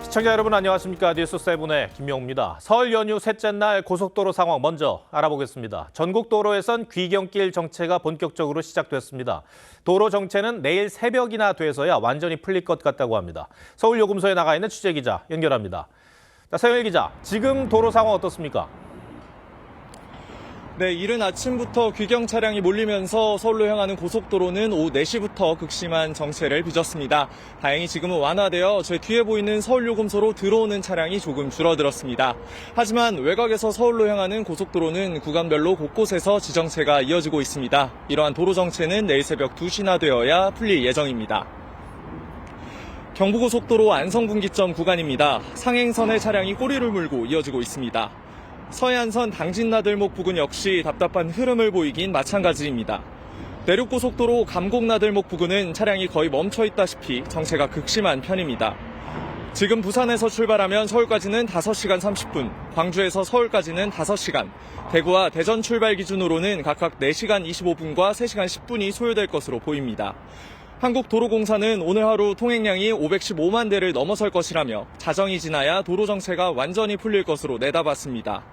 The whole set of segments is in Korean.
시청자 여러분 안녕하십니까. 뉴스7의 김명우입니다. 설 연휴 셋째 날 고속도로 상황 먼저 알아보겠습니다. 전국 도로에선 귀경길 정체가 본격적으로 시작됐습니다. 도로 정체는 내일 새벽이나 돼서야 완전히 풀릴 것 같다고 합니다. 서울요금소에 나가 있는 취재기자 연결합니다. 서영일 기자, 지금 도로 상황 어떻습니까? 네, 이른 아침부터 귀경 차량이 몰리면서 서울로 향하는 고속도로는 오후 4시부터 극심한 정체를 빚었습니다. 다행히 지금은 완화되어 제 뒤에 보이는 서울요금소로 들어오는 차량이 조금 줄어들었습니다. 하지만 외곽에서 서울로 향하는 고속도로는 구간별로 곳곳에서 지정체가 이어지고 있습니다. 이러한 도로 정체는 내일 새벽 2시나 되어야 풀릴 예정입니다. 경부고속도로 안성분기점 구간입니다. 상행선의 차량이 꼬리를 물고 이어지고 있습니다. 서해안선 당진나들목 부근 역시 답답한 흐름을 보이긴 마찬가지입니다. 내륙고속도로 감곡나들목 부근은 차량이 거의 멈춰있다시피 정체가 극심한 편입니다. 지금 부산에서 출발하면 서울까지는 5시간 30분, 광주에서 서울까지는 5시간, 대구와 대전 출발 기준으로는 각각 4시간 25분과 3시간 10분이 소요될 것으로 보입니다. 한국도로공사는 오늘 하루 통행량이 515만 대를 넘어설 것이라며 자정이 지나야 도로 정체가 완전히 풀릴 것으로 내다봤습니다.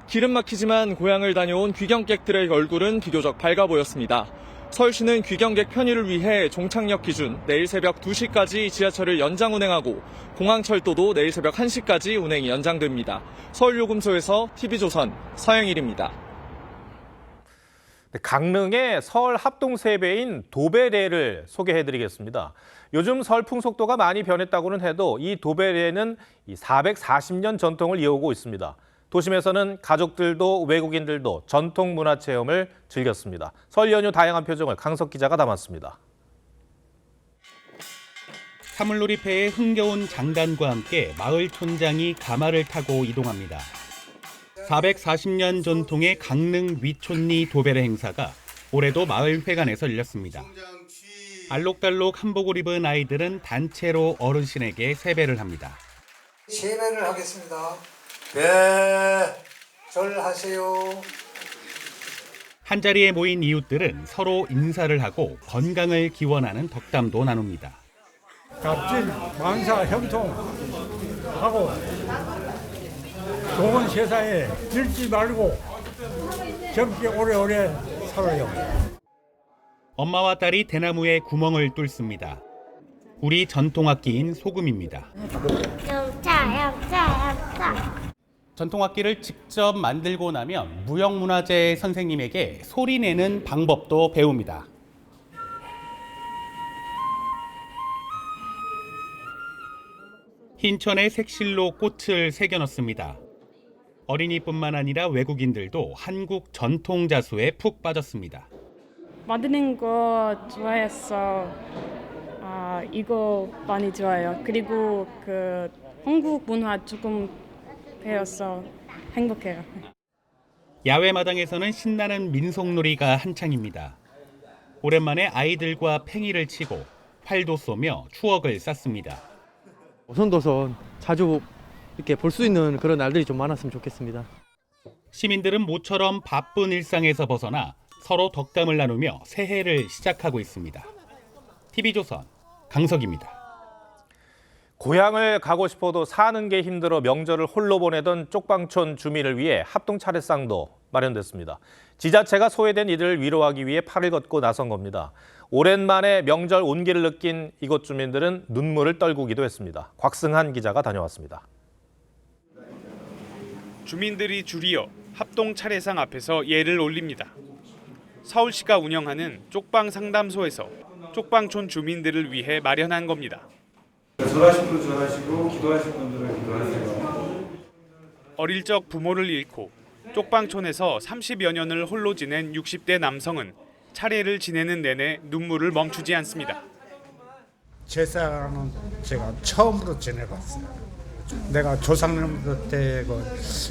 기름 막히지만 고향을 다녀온 귀경객들의 얼굴은 비교적 밝아 보였습니다. 서울시는 귀경객 편의를 위해 종착역 기준 내일 새벽 2시까지 지하철을 연장 운행하고 공항철도도 내일 새벽 1시까지 운행이 연장됩니다. 서울요금소에서 TV조선 서영일입니다. 강릉의 설 합동 세배인 도배례를 소개해드리겠습니다. 요즘 설 풍속도가 많이 변했다고는 해도 이 도배례는 440년 전통을 이어오고 있습니다. 도심에서는 가족들도 외국인들도 전통 문화 체험을 즐겼습니다. 설 연휴 다양한 표정을 강석 기자가 담았습니다. 사물놀이패에 흥겨운 장단과 함께 마을 촌장이 가마를 타고 이동합니다. 440년 전통의 강릉 위촌리 도배례 행사가 올해도 마을 회관에서 열렸습니다. 알록달록 한복을 입은 아이들은 단체로 어르신에게 세배를 합니다. 세배를 하겠습니다. 네, 절하세요. 한자리에 모인 이웃들은 서로 인사를 하고 건강을 기원하는 덕담도 나눕니다. 갑질, 만사, 형통하고 좋은 세상에 들지 말고 젊게 오래오래 살아요. 엄마와 딸이 대나무에 구멍을 뚫습니다. 우리 전통악기인 소금입니다. 엽차. 전통악기를 직접 만들고 나면 무형문화재 선생님에게 소리내는 방법도 배웁니다. 흰천에 색실로 꽃을 새겨 넣습니다. 어린이뿐만 아니라 외국인들도 한국 전통 자수에 푹 빠졌습니다. 만드는 거 좋아했어. 이거 많이 좋아해요. 그리고 한국 문화 조금 배워서 행복해요. 야외 마당에서는 신나는 민속놀이가 한창입니다. 오랜만에 아이들과 팽이를 치고 활도 쏘며 추억을 쌓습니다. 오손도손 자주 이렇게 볼 수 있는 그런 날들이 좀 많았으면 좋겠습니다. 시민들은 모처럼 바쁜 일상에서 벗어나 서로 덕담을 나누며 새해를 시작하고 있습니다. TV조선 강석입니다. 고향을 가고 싶어도 사는 게 힘들어 명절을 홀로 보내던 쪽방촌 주민을 위해 합동 차례상도 마련됐습니다. 지자체가 소외된 이들을 위로하기 위해 팔을 걷고 나선 겁니다. 오랜만에 명절 온기를 느낀 이곳 주민들은 눈물을 떨구기도 했습니다. 곽승한 기자가 다녀왔습니다. 주민들이 줄이어 합동 차례상 앞에서 예를 올립니다. 서울시가 운영하는 쪽방 상담소에서 쪽방촌 주민들을 위해 마련한 겁니다. 절하신 분은 절하시고 기도하신 분들은 기도하세요. 어릴 적 부모를 잃고 쪽방촌에서 30여 년을 홀로 지낸 60대 남성은 차례를 지내는 내내 눈물을 멈추지 않습니다. 제사는 제가 처음으로 지내봤어요. 내가 조상님한테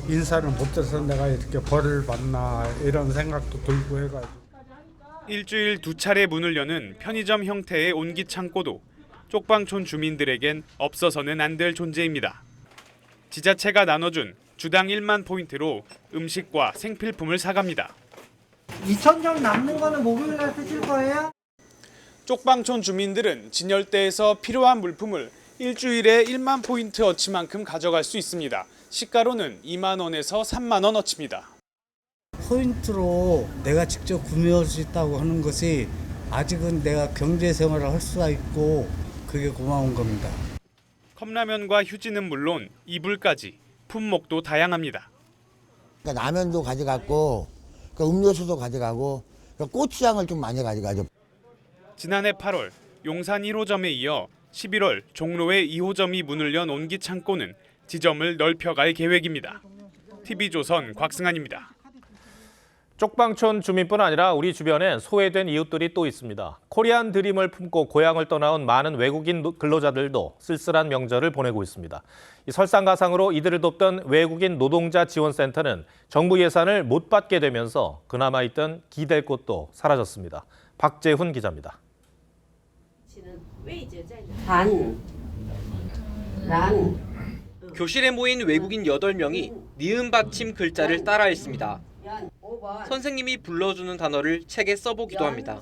인사를 못해서 내가 이렇게 벌을 받나 이런 생각도 들고 해가지고. 일주일 2차례 문을 여는 편의점 형태의 온기 창고도 쪽방촌 주민들에겐 없어서는 안 될 존재입니다. 지자체가 나눠준 주당 1만 포인트로 음식과 생필품을 사갑니다. 2,000점 남는 거는 목요일날 쓰실 거예요? 쪽방촌 주민들은 진열대에서 필요한 물품을 일주일에 1만 포인트 어치만큼 가져갈 수 있습니다. 시가로는 2만 원에서 3만 원 어치입니다. 포인트로 내가 직접 구매할 수 있다고 하는 것이 아직은 내가 경제 생활을 할 수가 있고 그게 고마운 겁니다. 컵라면과 휴지는 물론 이불까지 품목도 다양합니다. 그러니까 라면도 가져갔고 음료수도 가져가고 고추장을 좀 많이 가져가죠. 지난해 8월 용산 1호점에 이어 11월 종로의 2호점이 문을 연 온기창고는 지점을 넓혀갈 계획입니다. TV조선 곽승환입니다. 쪽방촌 주민뿐 아니라 우리 주변엔 소외된 이웃들이 또 있습니다. 코리안 드림을 품고 고향을 떠나온 많은 외국인 근로자들도 쓸쓸한 명절을 보내고 있습니다. 이 설상가상으로 이들을 돕던 외국인 노동자 지원센터는 정부 예산을 못 받게 되면서 그나마 있던 기댈 곳도 사라졌습니다. 박재훈 기자입니다. 교실에 모인 외국인 8명이 니은 받침 글자를 따라 읽습니다. 선생님이 불러주는 단어를 책에 써보기도 합니다.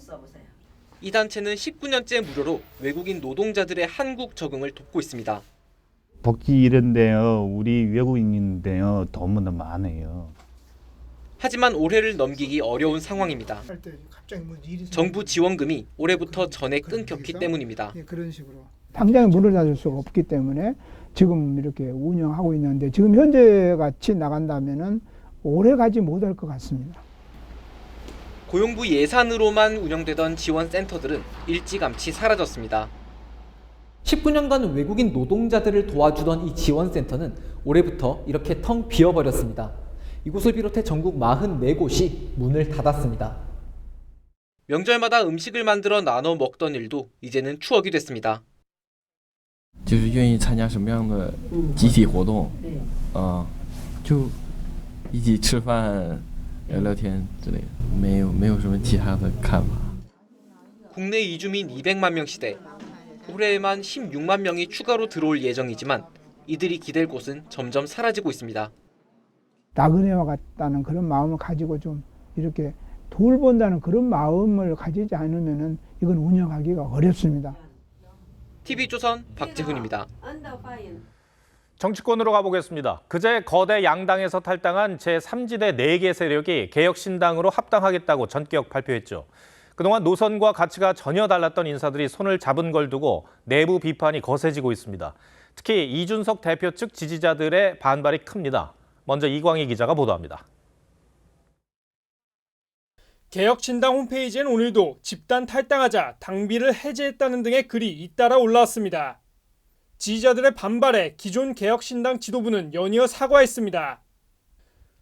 이 단체는 19년째 무료로 외국인 노동자들의 한국 적응을 돕고 있습니다. 복지 이런데요, 우리 외국인인데요, 너무나 많아요. 하지만 올해를 넘기기 어려운 상황입니다. 정부 지원금이 올해부터 전액 끊겼기 때문입니다. 당장에 문을 닫을 수가 없기 때문에 지금 이렇게 운영하고 있는데 지금 현재 같이 나간다면은 오래 가지 못할 것 같습니다. 고용부 예산으로만 운영되던 지원센터들은 일찌감치 사라졌습니다. 19년간 외국인 노동자들을 도와주던 이 지원센터는 올해부터 이렇게 텅 비어버렸습니다. 이곳을 비롯해 전국 44곳이 문을 닫았습니다. 명절마다 음식을 만들어 나눠 먹던 일도 이제는 추억이 됐습니다. 就是愿意参加什么样的集体活动，就一起吃饭、聊聊天之类的，没有什么其他的看法。 국내 이주민 200만 명 시대, 올해에만 16만 명이 추가로 들어올 예정이지만 이들이 기댈 곳은 점점 사라지고 있습니다. 나그네와 같다는 그런 마음을 가지고 좀 이렇게 돌본다는 그런 마음을 가지지 않으면은 이건 운영하기가 어렵습니다. TV조선 박재훈입니다. 정치권으로 가보겠습니다. 그제 거대 양당에서 탈당한 제3지대 4개 세력이 개혁신당으로 합당하겠다고 전격 발표했죠. 그동안 노선과 가치가 전혀 달랐던 인사들이 손을 잡은 걸 두고 내부 비판이 거세지고 있습니다. 특히 이준석 대표 측 지지자들의 반발이 큽니다. 먼저 이광희 기자가 보도합니다. 개혁신당 홈페이지엔 오늘도 집단 탈당하자 당비를 해제했다는 등의 글이 잇따라 올라왔습니다. 지지자들의 반발에 기존 개혁신당 지도부는 연이어 사과했습니다.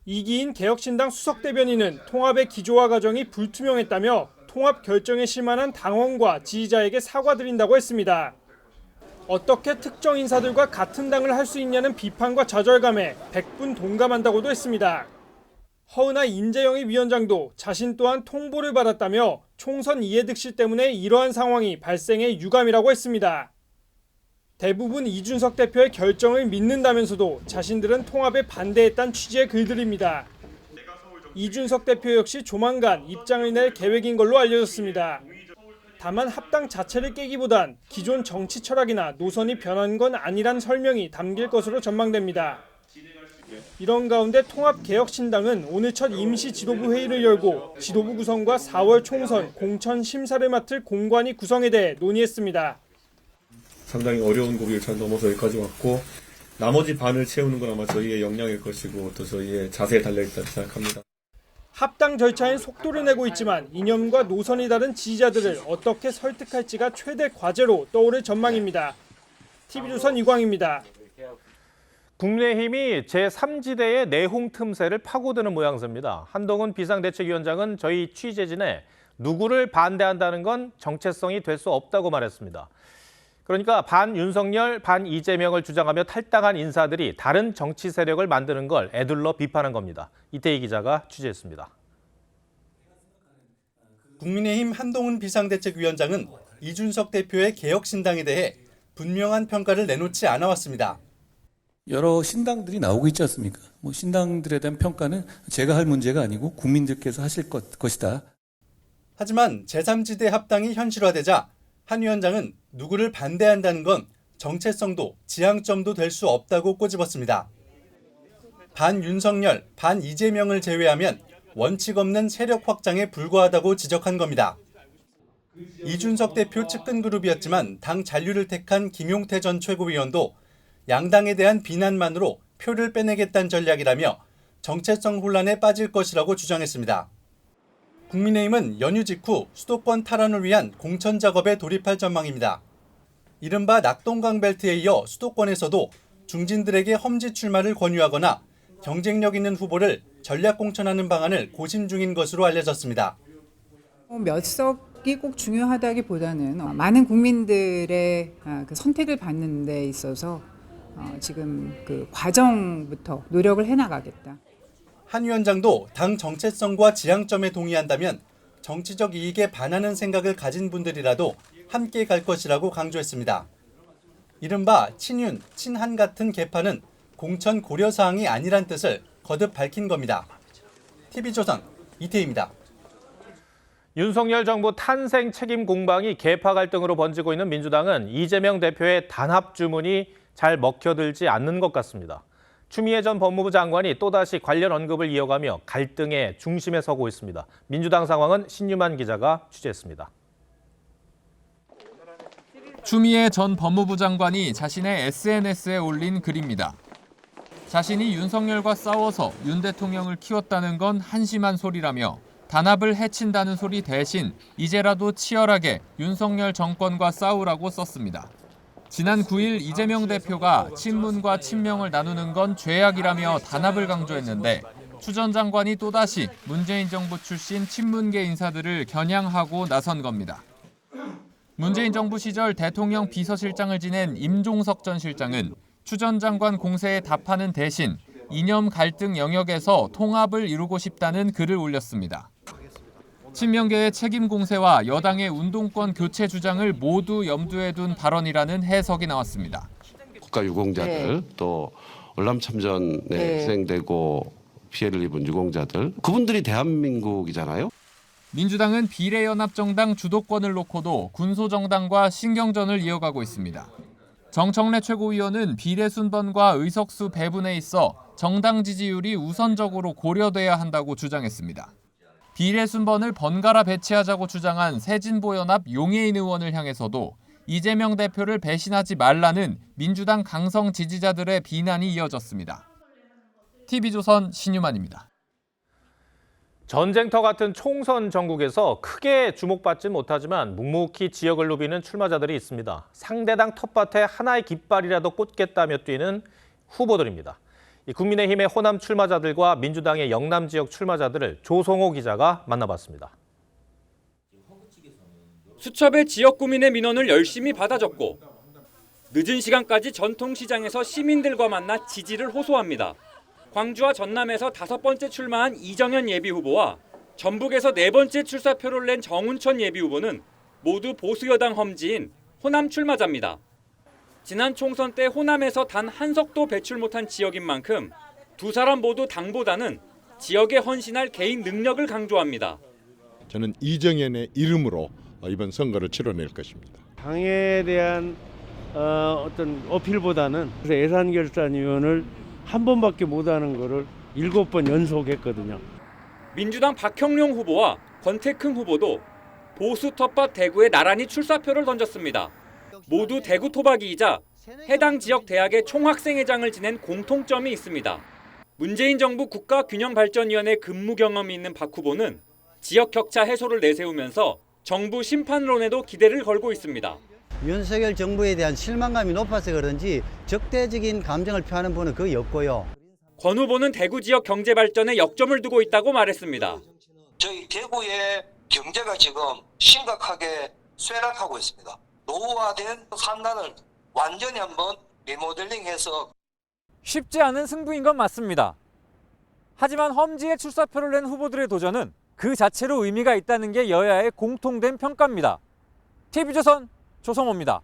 이기인 개혁신당 수석대변인은 통합의 기조와 과정이 불투명했다며 통합 결정에 실망한 당원과 지지자에게 사과드린다고 했습니다. 어떻게 특정 인사들과 같은 당을 할 수 있냐는 비판과 좌절감에 100분 동감한다고도 했습니다. 허은하 인재영입 위원장도 자신 또한 통보를 받았다며 총선 이해득실 때문에 이러한 상황이 발생해 유감이라고 했습니다. 대부분 이준석 대표의 결정을 믿는다면서도 자신들은 통합에 반대했다는 취지의 글들입니다. 이준석 대표 역시 조만간 입장을 낼 계획인 걸로 알려졌습니다. 다만 합당 자체를 깨기보단 기존 정치 철학이나 노선이 변한 건 아니란 설명이 담길 것으로 전망됩니다. 이런 가운데 통합개혁신당은 오늘 첫 임시 지도부 회의를 열고 지도부 구성과 4월 총선 공천 심사를 맡을 공관위 구성에 대해 논의했습니다. 상당히 어려운 고비를 잘 넘어서 여기까지 왔고 나머지 반을 채우는 건 아마 저희의 역량일 것이고 또 저희의 자세에 달려있다고 생각합니다. 합당 절차엔 속도를 내고 있지만 이념과 노선이 다른 지지자들을 어떻게 설득할지가 최대 과제로 떠오를 전망입니다. TV조선 이광희입니다. 국민의힘이 제3지대의 내홍 틈새를 파고드는 모양새입니다. 한동훈 비상대책위원장은 저희 취재진에 누구를 반대한다는 건 정체성이 될 수 없다고 말했습니다. 그러니까 반윤석열, 반이재명을 주장하며 탈당한 인사들이 다른 정치 세력을 만드는 걸 에둘러 비판한 겁니다. 이태희 기자가 취재했습니다. 국민의힘 한동훈 비상대책위원장은 이준석 대표의 개혁신당에 대해 분명한 평가를 내놓지 않아왔습니다. 여러 신당들이 나오고 있지 않습니까? 신당들에 대한 평가는 제가 할 문제가 아니고 국민들께서 하실 것이다. 하지만 제3지대 합당이 현실화되자 한 위원장은 누구를 반대한다는 건 정체성도 지향점도 될 수 없다고 꼬집었습니다. 반 윤석열, 반 이재명을 제외하면 원칙 없는 세력 확장에 불과하다고 지적한 겁니다. 이준석 대표 측근 그룹이었지만 당 잔류를 택한 김용태 전 최고위원도 양당에 대한 비난만으로 표를 빼내겠다는 전략이라며 정체성 혼란에 빠질 것이라고 주장했습니다. 국민의힘은 연휴 직후 수도권 탈환을 위한 공천 작업에 돌입할 전망입니다. 이른바 낙동강 벨트에 이어 수도권에서도 중진들에게 험지 출마를 권유하거나 경쟁력 있는 후보를 전략 공천하는 방안을 고심 중인 것으로 알려졌습니다. 몇 석이 꼭 중요하다기보다는 많은 국민들의 그 선택을 받는 데 있어서 지금 그 과정부터 노력을 해나가겠다. 한 위원장도 당 정체성과 지향점에 동의한다면 정치적 이익에 반하는 생각을 가진 분들이라도 함께 갈 것이라고 강조했습니다. 이른바 친윤, 친한 같은 개파는 공천 고려 사항이 아니란 뜻을 거듭 밝힌 겁니다. TV조선 이태희입니다. 윤석열 정부 탄생 책임 공방이 계파 갈등으로 번지고 있는 민주당은 이재명 대표의 단합 주문이 잘 먹혀들지 않는 것 같습니다. 추미애 전 법무부 장관이 또다시 관련 언급을 이어가며 갈등의 중심에 서고 있습니다. 민주당 상황은 신유만 기자가 취재했습니다. 추미애 전 법무부 장관이 자신의 SNS에 올린 글입니다. 자신이 윤석열과 싸워서 윤 대통령을 키웠다는 건 한심한 소리라며 단합을 해친다는 소리 대신 이제라도 치열하게 윤석열 정권과 싸우라고 썼습니다. 지난 9일 이재명 대표가 친문과 친명을 나누는 건 죄악이라며 단합을 강조했는데 추 전 장관이 또다시 문재인 정부 출신 친문계 인사들을 겨냥하고 나선 겁니다. 문재인 정부 시절 대통령 비서실장을 지낸 임종석 전 실장은 추 전 장관 공세에 답하는 대신 이념 갈등 영역에서 통합을 이루고 싶다는 글을 올렸습니다. 친명계의 책임 공세와 여당의 운동권 교체 주장을 모두 염두에 둔 발언이라는 해석이 나왔습니다. 국가 유공자들 또 월남 참전에 희생되고 피해를 입은 유공자들 그분들이 대한민국이잖아요. 민주당은 비례연합정당 주도권을 놓고도 군소정당과 신경전을 이어가고 있습니다. 정청래 최고위원은 비례 순번과 의석수 배분에 있어 정당 지지율이 우선적으로 고려돼야 한다고 주장했습니다. 비례 순번을 번갈아 배치하자고 주장한 새진보연합 용해인 의원을 향해서도 이재명 대표를 배신하지 말라는 민주당 강성 지지자들의 비난이 이어졌습니다. TV조선 신유만입니다. 전쟁터 같은 총선 전국에서 크게 주목받지 못하지만 묵묵히 지역을 누비는 출마자들이 있습니다. 상대당 텃밭에 하나의 깃발이라도 꽂겠다며 뛰는 후보들입니다. 국민의힘의 호남 출마자들과 민주당의 영남 지역 출마자들을 조성호 기자가 만나봤습니다. 수첩의 지역 구민의 민원을 열심히 받아 적고 늦은 시간까지 전통시장에서 시민들과 만나 지지를 호소합니다. 광주와 전남에서 5번째 출마한 이정현 예비후보와 전북에서 4번째 출사표를 낸 정운천 예비후보는 모두 보수여당 험지인 호남 출마자입니다. 지난 총선 때 호남에서 단 한 석도 배출 못한 지역인 만큼 두 사람 모두 당보다는 지역에 헌신할 개인 능력을 강조합니다. 저는 이정현의 이름으로 이번 선거를 치러낼 것입니다. 당에 대한 어떤 어필보다는 예산결산위원을 한 번밖에 못하는 거를 7번 연속했거든요. 민주당 박형룡 후보와 권태큰 후보도 보수 텃밭 대구에 나란히 출사표를 던졌습니다. 모두 대구 토박이이자 해당 지역 대학의 총학생회장을 지낸 공통점이 있습니다. 문재인 정부 국가균형발전위원회 근무 경험이 있는 박 후보는 지역 격차 해소를 내세우면서 정부 심판론에도 기대를 걸고 있습니다. 윤석열 정부에 대한 실망감이 높아서 그런지 적대적인 감정을 표하는 분은 거의 없고요. 권 후보는 대구 지역 경제 발전에 역점을 두고 있다고 말했습니다. 저희 대구의 경제가 지금 심각하게 쇠락하고 있습니다. 노후화된 산단을 완전히 한번 리모델링해서 쉽지 않은 승부인 건 맞습니다. 하지만 험지에 출사표를 낸 후보들의 도전은 그 자체로 의미가 있다는 게 여야의 공통된 평가입니다. TV조선 조성호입니다.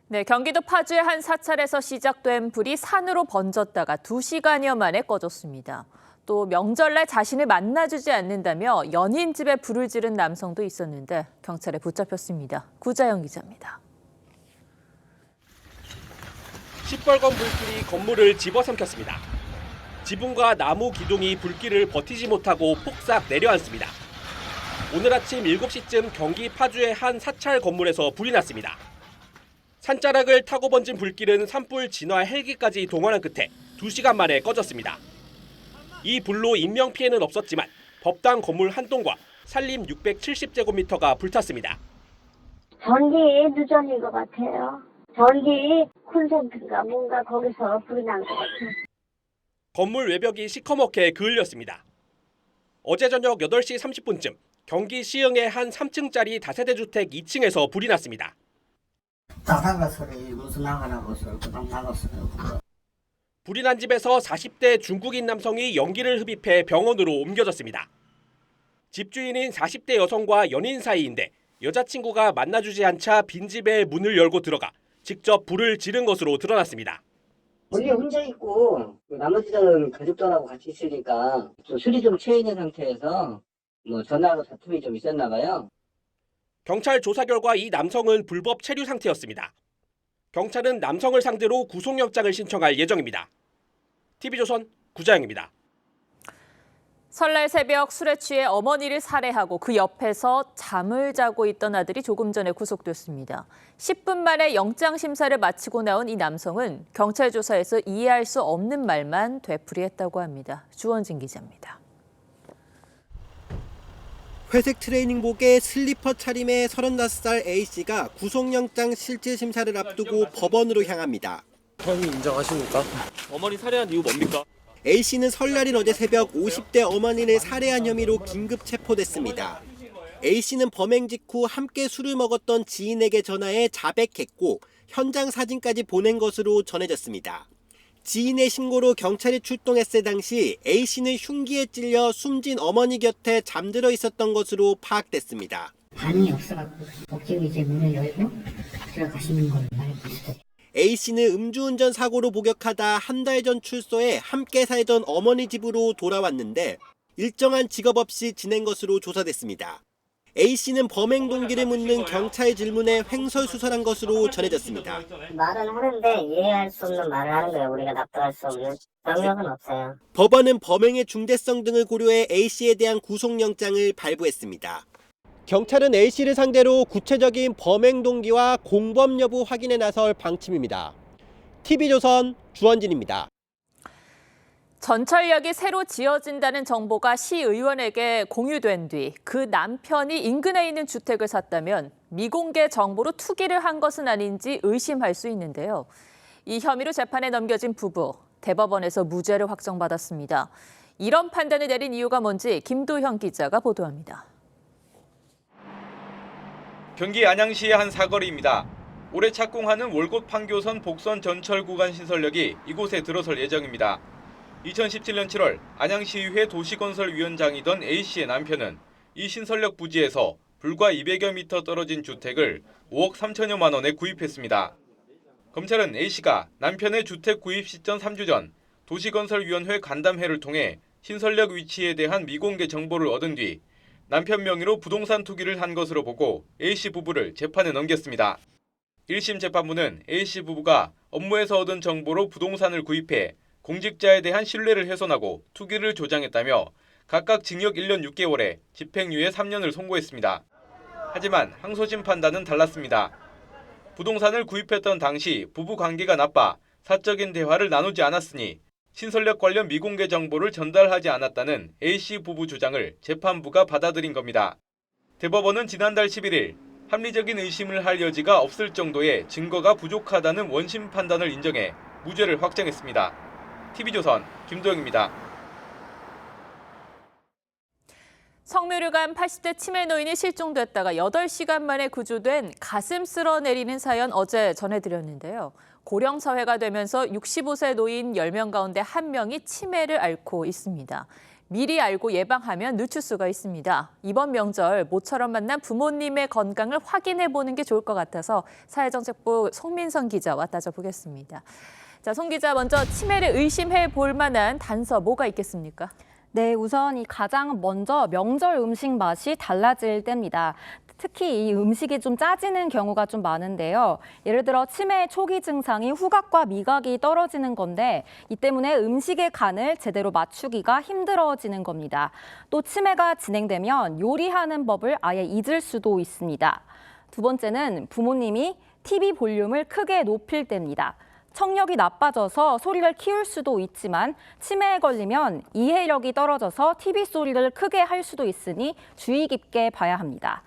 네, 경기도 파주의 한 사찰에서 시작된 불이 산으로 번졌다가 2시간여 만에 꺼졌습니다. 또 명절날 자신을 만나주지 않는다며 연인 집에 불을 지른 남성도 있었는데 경찰에 붙잡혔습니다. 구자영 기자입니다. 시뻘건 불길이 건물을 집어삼켰습니다. 지붕과 나무 기둥이 불길을 버티지 못하고 폭삭 내려앉습니다. 오늘 아침 7시쯤 경기 파주의 한 사찰 건물에서 불이 났습니다. 산자락을 타고 번진 불길은 산불 진화 헬기까지 동원한 끝에 2시간 만에 꺼졌습니다. 이 불로 인명피해는 없었지만 법당 건물 한 동과 산림 670제곱미터가 불탔습니다. 전기 누전인 것 같아요. 전기 콘센트인가 뭔가 거기서 불이 난 것 같아요. 건물 외벽이 시커멓게 그을렸습니다. 어제 저녁 8시 30분쯤 경기 시흥의 한 3층짜리 다세대 주택 2층에서 불이 났습니다. 나갔어요. 무슨 나가라고 해서 그냥 나갔어요. 불이 난 집에서 40대 중국인 남성이 연기를 흡입해 병원으로 옮겨졌습니다. 집주인인 40대 여성과 연인 사이인데 여자친구가 만나주지 않자 빈집에 문을 열고 들어가 직접 불을 지른 것으로 드러났습니다. 원래 혼자 있고 나머지들은 가족들하고 같이 있으니까 좀 술이 좀 취해 있는 상태에서 전화로 다툼이 좀 있었나 봐요. 경찰 조사 결과 이 남성은 불법 체류 상태였습니다. 경찰은 남성을 상대로 구속영장을 신청할 예정입니다. TV조선 구자영입니다. 설날 새벽 술에 취해 어머니를 살해하고 그 옆에서 잠을 자고 있던 아들이 조금 전에 구속됐습니다. 10분 만에 영장 심사를 마치고 나온 이 남성은 경찰 조사에서 이해할 수 없는 말만 되풀이했다고 합니다. 주원진 기자입니다. 회색 트레이닝복에 슬리퍼 차림의 35살 A씨가 구속영장 실질심사를 앞두고 법원으로 향합니다. 혐의 인정하십니까? 어머니 살해한 이유 뭡니까? A씨는 설날인 어제 새벽 50대 어머니를 살해한 혐의로 긴급 체포됐습니다. A씨는 범행 직후 함께 술을 먹었던 지인에게 전화해 자백했고 현장 사진까지 보낸 것으로 전해졌습니다. 지인의 신고로 경찰이 출동했을 당시 A씨는 흉기에 찔려 숨진 어머니 곁에 잠들어 있었던 것으로 파악됐습니다. 반응이 없어갖고 억지로 이제 문을 열고 들어가시는 걸 알고 있어요. A씨는 음주운전 사고로 목욕하다 한 달 전 출소해 함께 살던 어머니 집으로 돌아왔는데 일정한 직업 없이 지낸 것으로 조사됐습니다. A씨는 범행 동기를 묻는 경찰 질문에 횡설수설한 것으로 전해졌습니다. 말은 하는데 이해할 수 없는 말을 하는 거예요. 우리가 납득할 수 없는 능력은 없어요. 법원은 범행의 중대성 등을 고려해 A씨에 대한 구속영장을 발부했습니다. 경찰은 A씨를 상대로 구체적인 범행 동기와 공범 여부 확인에 나설 방침입니다. TV조선 주원진입니다. 전철역이 새로 지어진다는 정보가 시의원에게 공유된 뒤 그 남편이 인근에 있는 주택을 샀다면 미공개 정보로 투기를 한 것은 아닌지 의심할 수 있는데요. 이 혐의로 재판에 넘겨진 부부, 대법원에서 무죄를 확정받았습니다. 이런 판단을 내린 이유가 뭔지 김도형 기자가 보도합니다. 경기 안양시의 한 사거리입니다. 올해 착공하는 월곶 판교선 복선 전철 구간 신설역이 이곳에 들어설 예정입니다. 2017년 7월 안양시의회 도시건설위원장이던 A씨의 남편은 이 신설역 부지에서 불과 200여 미터 떨어진 주택을 5억 3천여만 원에 구입했습니다. 검찰은 A씨가 남편의 주택 구입 시점 3주 전 도시건설위원회 간담회를 통해 신설역 위치에 대한 미공개 정보를 얻은 뒤 남편 명의로 부동산 투기를 한 것으로 보고 A씨 부부를 재판에 넘겼습니다. 1심 재판부는 A씨 부부가 업무에서 얻은 정보로 부동산을 구입해 공직자에 대한 신뢰를 훼손하고 투기를 조장했다며 각각 징역 1년 6개월에 집행유예 3년을 선고했습니다. 하지만 항소심 판단은 달랐습니다. 부동산을 구입했던 당시 부부 관계가 나빠 사적인 대화를 나누지 않았으니 신설역 관련 미공개 정보를 전달하지 않았다는 A씨 부부 주장을 재판부가 받아들인 겁니다. 대법원은 지난달 11일 합리적인 의심을 할 여지가 없을 정도의 증거가 부족하다는 원심 판단을 인정해 무죄를 확정했습니다. TV조선 김도영입니다. 성묘를 간 80대 치매 노인이 실종됐다가 8시간 만에 구조된 가슴 쓸어내리는 사연 어제 전해드렸는데요. 고령사회가 되면서 65세 노인 10명 가운데 1명이 치매를 앓고 있습니다. 미리 알고 예방하면 늦출 수가 있습니다. 이번 명절 모처럼 만난 부모님의 건강을 확인해보는 게 좋을 것 같아서 사회정책부 송민선 기자와 따져보겠습니다. 자, 송 기자, 먼저 치매를 의심해 볼 만한 단서 뭐가 있겠습니까? 네, 우선 가장 먼저 명절 음식 맛이 달라질 때입니다. 특히 이 음식이 좀 짜지는 경우가 좀 많은데요. 예를 들어 치매 초기 증상이 후각과 미각이 떨어지는 건데 이 때문에 음식의 간을 제대로 맞추기가 힘들어지는 겁니다. 또 치매가 진행되면 요리하는 법을 아예 잊을 수도 있습니다. 두 번째는 부모님이 TV 볼륨을 크게 높일 때입니다. 청력이 나빠져서 소리를 키울 수도 있지만 치매에 걸리면 이해력이 떨어져서 TV 소리를 크게 할 수도 있으니 주의 깊게 봐야 합니다.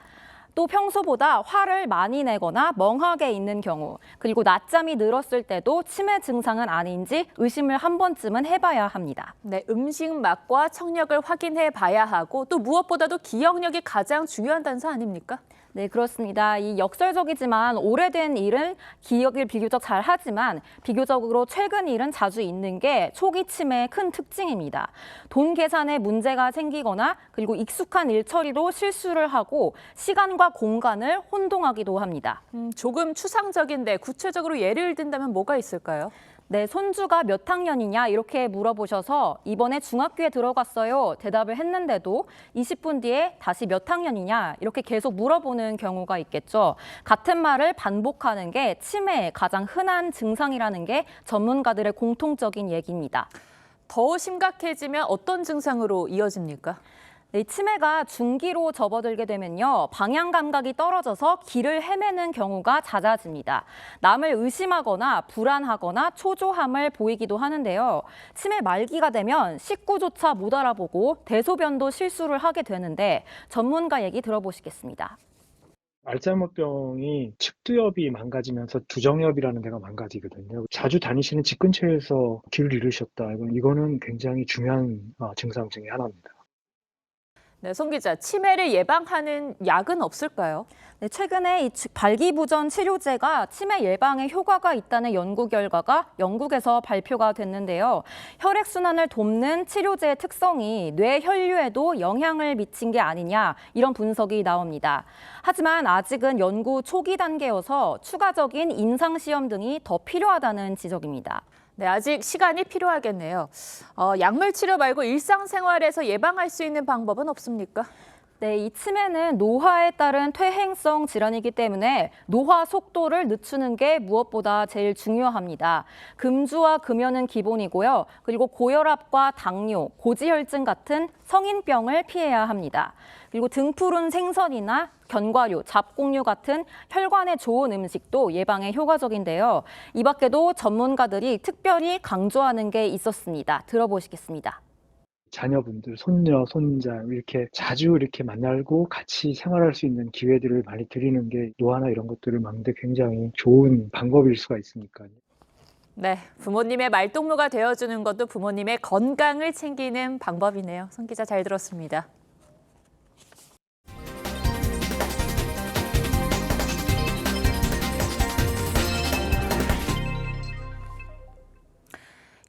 또 평소보다 화를 많이 내거나 멍하게 있는 경우, 그리고 낮잠이 늘었을 때도 치매 증상은 아닌지 의심을 한 번쯤은 해봐야 합니다. 네, 음식 맛과 청력을 확인해 봐야 하고 또 무엇보다도 기억력이 가장 중요한 단서 아닙니까? 네, 그렇습니다. 이 역설적이지만 오래된 일은 기억을 비교적 잘 하지만 비교적으로 최근 일은 자주 잊는 게 초기 치매의 큰 특징입니다. 돈 계산에 문제가 생기거나 그리고 익숙한 일 처리로 실수를 하고 시간과 공간을 혼동하기도 합니다. 조금 추상적인데 구체적으로 예를 든다면 뭐가 있을까요? 네, 손주가 몇 학년이냐 이렇게 물어보셔서 이번에 중학교에 들어갔어요 대답을 했는데도 20분 뒤에 다시 몇 학년이냐 이렇게 계속 물어보는 경우가 있겠죠. 같은 말을 반복하는 게 치매의 가장 흔한 증상이라는 게 전문가들의 공통적인 얘기입니다. 더 심각해지면 어떤 증상으로 이어집니까? 네, 치매가 중기로 접어들게 되면요. 방향 감각이 떨어져서 길을 헤매는 경우가 잦아집니다. 남을 의심하거나 불안하거나 초조함을 보이기도 하는데요. 치매 말기가 되면 식구조차 못 알아보고 대소변도 실수를 하게 되는데 전문가 얘기 들어보시겠습니다. 알츠하이머병이 측두엽이 망가지면서 두정엽이라는 데가 망가지거든요. 자주 다니시는 집 근처에서 길을 잃으셨다. 이거는 굉장히 중요한 증상 중에 하나입니다. 네, 송 기자, 치매를 예방하는 약은 없을까요? 네, 최근에 이 발기부전 치료제가 치매 예방에 효과가 있다는 연구 결과가 영국에서 발표가 됐는데요. 혈액순환을 돕는 치료제의 특성이 뇌 혈류에도 영향을 미친 게 아니냐 이런 분석이 나옵니다. 하지만 아직은 연구 초기 단계여서 추가적인 임상시험 등이 더 필요하다는 지적입니다. 네, 아직 시간이 필요하겠네요. 약물 치료 말고 일상생활에서 예방할 수 있는 방법은 없습니까? 네, 이 치매는 노화에 따른 퇴행성 질환이기 때문에 노화 속도를 늦추는 게 무엇보다 제일 중요합니다. 금주와 금연은 기본이고요. 그리고 고혈압과 당뇨, 고지혈증 같은 성인병을 피해야 합니다. 그리고 등푸른 생선이나 견과류, 잡곡류 같은 혈관에 좋은 음식도 예방에 효과적인데요. 이 밖에도 전문가들이 특별히 강조하는 게 있었습니다. 들어보시겠습니다. 자녀분들, 손녀, 손자 이렇게 자주 이렇게 만나고 같이 생활할 수 있는 기회들을 많이 드리는 게 노화나 이런 것들을 막는데 굉장히 좋은 방법일 수가 있으니까요. 네, 부모님의 말동무가 되어주는 것도 부모님의 건강을 챙기는 방법이네요. 송 기자 잘 들었습니다.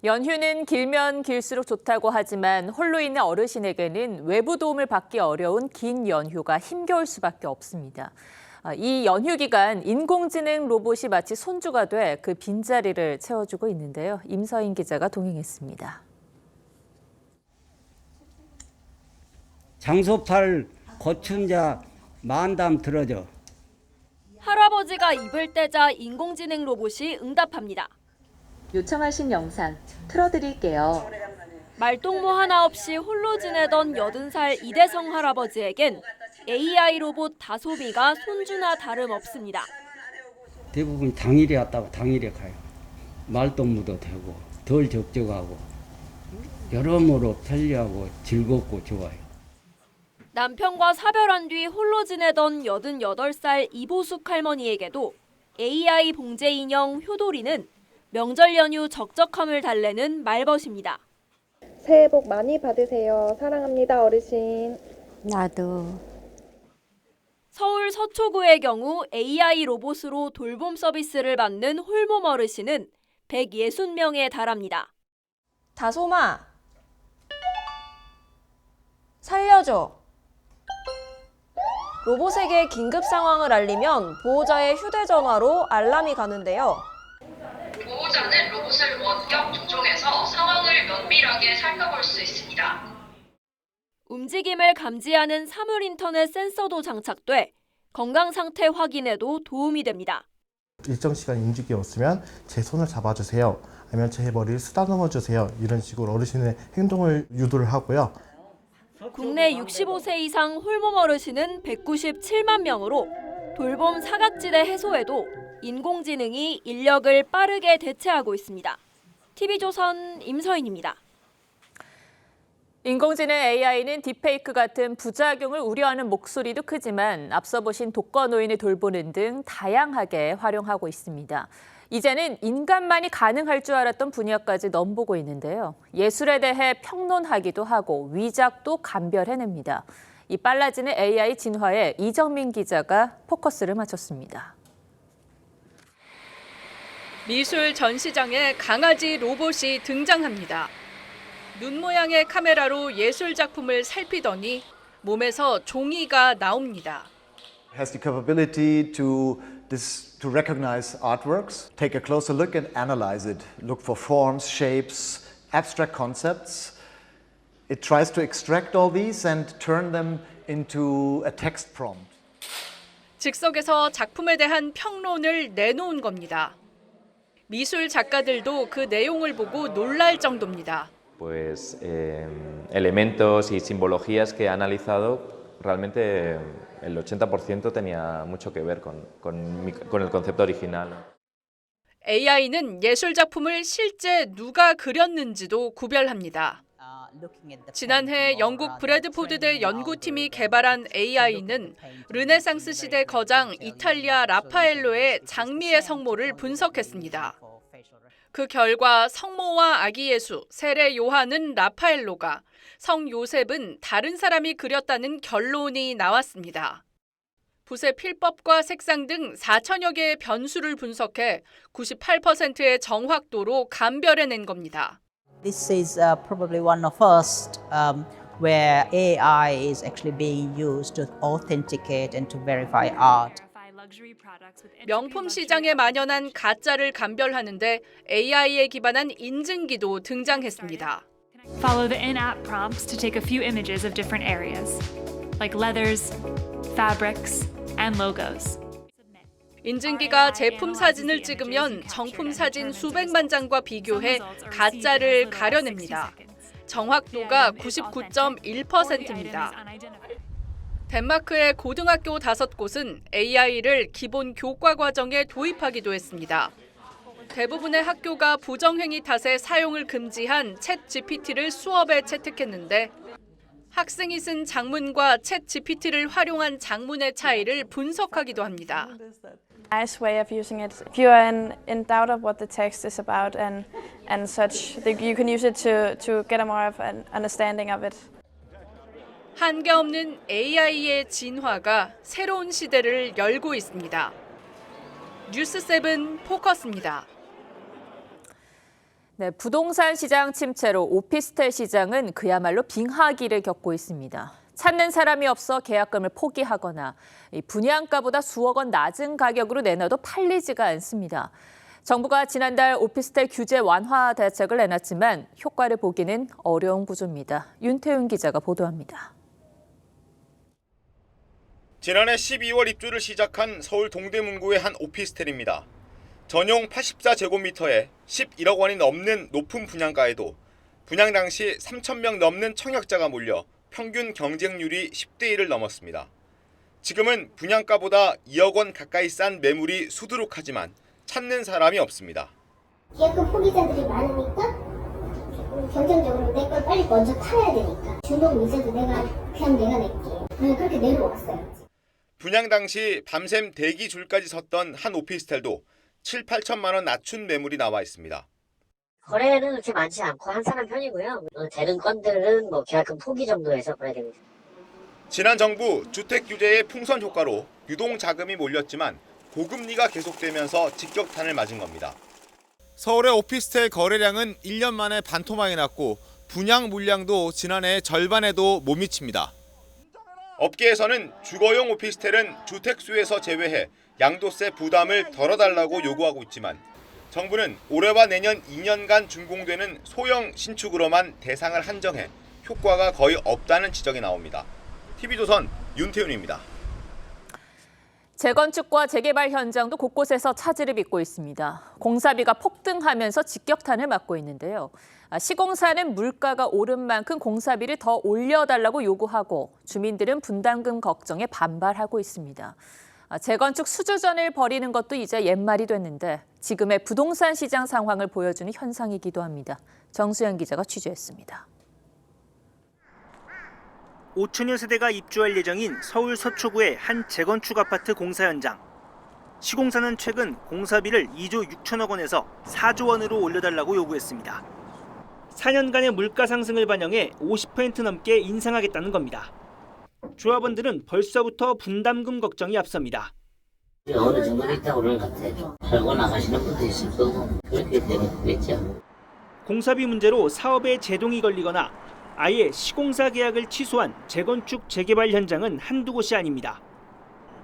연휴는 길면 길수록 좋다고 하지만 홀로 있는 어르신에게는 외부 도움을 받기 어려운 긴 연휴가 힘겨울 수밖에 없습니다. 이 연휴 기간 인공지능 로봇이 마치 손주가 돼 그 빈자리를 채워주고 있는데요. 임서인 기자가 동행했습니다. 장소팔 고춘자 만담 들어줘. 할아버지가 입을 떼자 인공지능 로봇이 응답합니다. 요청하신 영상 틀어드릴게요. 말동무 하나 없이 홀로 지내던 80살 이대성 할아버지에겐 AI 로봇 다소비가 손주나 다름없습니다. 대부분 당일에 왔다가 당일에 가요. 말동무도 되고 덜 적적하고 여러모로 편리하고 즐겁고 좋아요. 남편과 사별한 뒤 홀로 지내던 88살 이보숙 할머니에게도 AI 봉제 인형 효돌이는 명절 연휴 적적함을 달래는 말벗입니다. 새해 복 많이 받으세요. 사랑합니다, 어르신. 나도. 서울 서초구의 경우 AI 로봇으로 돌봄 서비스를 받는 홀몸 어르신은 160명에 달합니다. 다솜아, 살려줘. 로봇에게 긴급 상황을 알리면 보호자의 휴대전화로 알람이 가는데요. 보호자는 로봇을 원격 조종해서 상황을 면밀하게 살펴볼 수 있습니다. 움직임을 감지하는 사물 인터넷 센서도 장착돼 건강 상태 확인에도 도움이 됩니다. 일정 시간 움직임이 없으면 제 손을 잡아주세요. 아니면 제 머리를 쓰다듬어 주세요. 이런 식으로 어르신의 행동을 유도를 하고요. 국내 65세 이상 홀몸 어르신은 197만 명으로 돌봄 사각지대 해소에도 인공지능이 인력을 빠르게 대체하고 있습니다. TV조선 임서인입니다. 인공지능 AI는 딥페이크 같은 부작용을 우려하는 목소리도 크지만 앞서 보신 독거노인을 돌보는 등 다양하게 활용하고 있습니다. 이제는 인간만이 가능할 줄 알았던 분야까지 넘보고 있는데요. 예술에 대해 평론하기도 하고 위작도 감별해냅니다. 이 빨라지는 AI 진화에 이정민 기자가 포커스를 맞췄습니다. 미술 전시장에 강아지 로봇이 등장합니다. 눈 모양의 카메라로 예술 작품을 살피더니 몸에서 종이가 나옵니다. Has the capability to recognize artworks, take a closer look and analyze it, look for forms, shapes, abstract concepts. It tries to extract all these and turn them into a text prompt. 즉석에서 작품에 대한 평론을 내놓은 겁니다. 미술 작가들도 그 내용을 보고 놀랄 정도입니다. Pues elementos y simbologías que ha analizado realmente el 80% tenía mucho que ver con el concepto original. AI는 예술 작품을 실제 누가 그렸는지도 구별합니다. 지난해 영국 브래드포드대 연구팀이 개발한 AI는 르네상스 시대 거장 이탈리아 라파엘로의 장미의 성모를 분석했습니다. 그 결과 성모와 아기 예수, 세례 요한은 라파엘로가, 성 요셉은 다른 사람이 그렸다는 결론이 나왔습니다. 붓의 필법과 색상 등 4천여 개의 변수를 분석해 98%의 정확도로 감별해낸 겁니다. This is probably one of first where AI is actually being used to authenticate and to verify art. 명품 시장에 만연한 가짜를 감별하는데 AI에 기반한 인증기도 등장했습니다. Follow the in-app prompts to take a few images of different areas, like leathers, fabrics, and logos. 인증기가 제품 사진을 찍으면 정품 사진 수백만 장과 비교해 가짜를 가려냅니다. 정확도가 99.1%입니다. 덴마크의 고등학교 5곳은 AI를 기본 교과 과정에 도입하기도 했습니다. 대부분의 학교가 부정행위 탓에 사용을 금지한 챗GPT를 수업에 채택했는데 학생이 쓴 장문과 챗GPT를 활용한 장문의 차이를 분석하기도 합니다. Nice way of using it. If you are in doubt of what the text is about and such, you can use it to get a more of an understanding of it. 한계없는 AI의 진화가 새로운 시대를 열고 있습니다. 뉴스7 포커스입니다. 네, 부동산 시장 침체로 오피스텔 시장은 그야말로 빙하기를 겪고 있습니다. 찾는 사람이 없어 계약금을 포기하거나 분양가보다 수억 원 낮은 가격으로 내놔도 팔리지가 않습니다. 정부가 지난달 오피스텔 규제 완화 대책을 내놨지만 효과를 보기는 어려운 구조입니다. 윤태윤 기자가 보도합니다. 지난해 12월 입주를 시작한 서울 동대문구의 한 오피스텔입니다. 전용 84제곱미터에 11억 원이 넘는 높은 분양가에도 분양 당시 3,000명 넘는 청약자가 몰려 평균 경쟁률이 10대 1을 넘었습니다. 지금은 분양가보다 2억 원 가까이 싼 매물이 수두룩하지만 찾는 사람이 없습니다. 계약금 포기자들이 많으니까 경쟁적으로 내 걸 빨리 먼저 타야 되니까 중복 이자도 내가 낼게. 그렇게 내려왔어요. 분양 당시 밤샘 대기 줄까지 섰던 한 오피스텔도 7, 8천만 원 낮춘 매물이 나와 있습니다. 거래는 그렇게 많지 않고 한 사람 편이고요. 되는 건들은 계약금 포기 정도에서 거래됩니다. 지난 정부 주택 규제의 풍선 효과로 유동 자금이 몰렸지만 고금리가 계속되면서 직격탄을 맞은 겁니다. 서울의 오피스텔 거래량은 1년 만에 반토막이 났고 분양 물량도 지난해 절반에도 못 미칩니다. 업계에서는 주거용 오피스텔은 주택수에서 제외해 양도세 부담을 덜어달라고 요구하고 있지만 정부는 올해와 내년 2년간 준공되는 소형 신축으로만 대상을 한정해 효과가 거의 없다는 지적이 나옵니다. TV조선 윤태윤입니다. 재건축과 재개발 현장도 곳곳에서 차질을 빚고 있습니다. 공사비가 폭등하면서 직격탄을 맞고 있는데요. 시공사는 물가가 오른 만큼 공사비를 더 올려달라고 요구하고 주민들은 분담금 걱정에 반발하고 있습니다. 재건축 수주전을 벌이는 것도 이제 옛말이 됐는데 지금의 부동산 시장 상황을 보여주는 현상이기도 합니다. 정수영 기자가 취재했습니다. 5천여 세대가 입주할 예정인 서울 서초구의 한 재건축 아파트 공사 현장. 시공사는 최근 공사비를 2조 6천억 원에서 4조 원으로 올려달라고 요구했습니다. 4년간의 물가 상승을 반영해 50% 넘게 인상하겠다는 겁니다. 조합원들은 벌써부터 분담금 걱정이 앞섭니다. 어느 정도 있다고 그런 것 같아요. 팔고 나가시는 분도 있을 거고 그렇기 때문에 그랬죠. 공사비 문제로 사업에 제동이 걸리거나 아예 시공사 계약을 취소한 재건축 재개발 현장은 한두 곳이 아닙니다.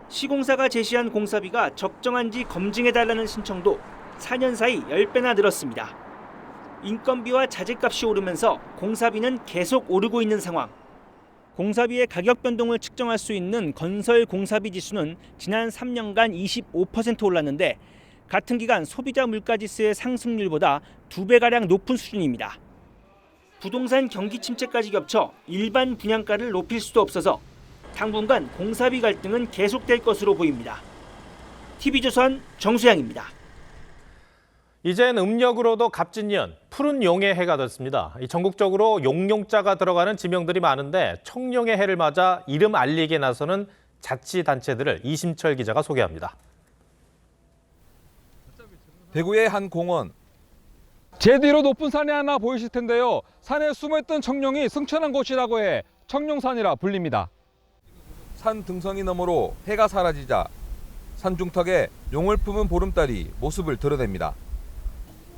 시공사가 제시한 공사비가 적정한지 검증해달라는 신청도 4년 사이 10배나 늘었습니다. 인건비와 자재값이 오르면서 공사비는 계속 오르고 있는 상황. 공사비의 가격 변동을 측정할 수 있는 건설 공사비 지수는 지난 3년간 25% 올랐는데 같은 기간 소비자 물가지수의 상승률보다 2배가량 높은 수준입니다. 부동산 경기 침체까지 겹쳐 일반 분양가를 높일 수도 없어서 당분간 공사비 갈등은 계속될 것으로 보입니다. TV조선 정수양입니다. 이젠 음력으로도 갑진년, 푸른 용의 해가 됐습니다. 전국적으로 용용자가 들어가는 지명들이 많은데 청룡의 해를 맞아 이름 알리기에 나서는 자치단체들을 이심철 기자가 소개합니다. 대구의 한 공원. 제 뒤로 높은 산이 하나 보이실 텐데요. 산에 숨어있던 청룡이 승천한 곳이라고 해 청룡산이라 불립니다. 산 등성이 너머로 해가 사라지자 산중턱에 용을 품은 보름달이 모습을 드러냅니다.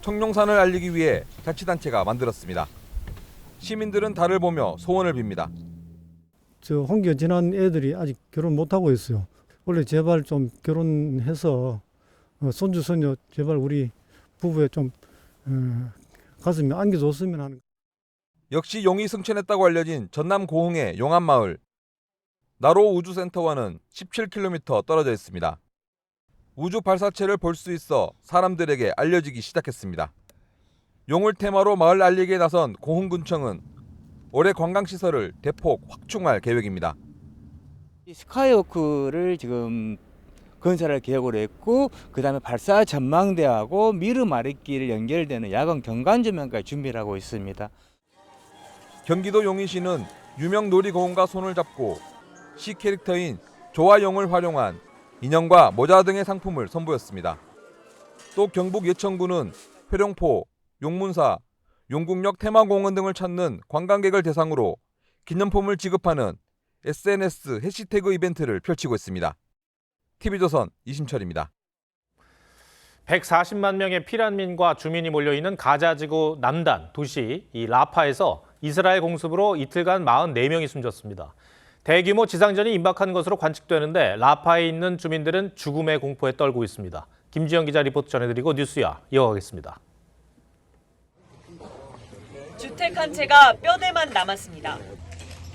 청룡산을 알리기 위해 자치단체가 만들었습니다. 시민들은 달을 보며 소원을 빕니다. 저 홍교 지난 애들이 아직 결혼 못하고 있어요. 원래 제발 좀 결혼해서 손주 손녀 제발 우리 부부에 좀 가슴에 안겨줬으면 하는. 역시 용이 승천했다고 알려진 전남 고흥의 용암마을. 나로 우주센터와는 17km 떨어져 있습니다. 우주 발사체를 볼 수 있어 사람들에게 알려지기 시작했습니다. 용을 테마로 마을 알리기에 나선 고흥군청은 올해 관광시설을 대폭 확충할 계획입니다. 스카이워크를 지금 건설할 계획으로 했고 그다음에 발사 전망대하고 미르 마르기를 연결되는 야간 경관 조명까지 준비를 하고 있습니다. 경기도 용인시는 유명 놀이공원과 손을 잡고 시 캐릭터인 조화용을 활용한 인형과 모자 등의 상품을 선보였습니다. 또 경북 예천군은 회룡포, 용문사, 용국역 테마공원 등을 찾는 관광객을 대상으로 기념품을 지급하는 SNS 해시태그 이벤트를 펼치고 있습니다. TV조선 이심철입니다. 140만 명의 피난민과 주민이 몰려있는 가자지구 남단 도시 이 라파에서 이스라엘 공습으로 이틀간 44명이 숨졌습니다. 대규모 지상전이 임박한 것으로 관측되는데 라파에 있는 주민들은 죽음의 공포에 떨고 있습니다. 김지영 기자 리포트 전해드리고 뉴스야 이어가겠습니다. 주택 한 채가 뼈대만 남았습니다.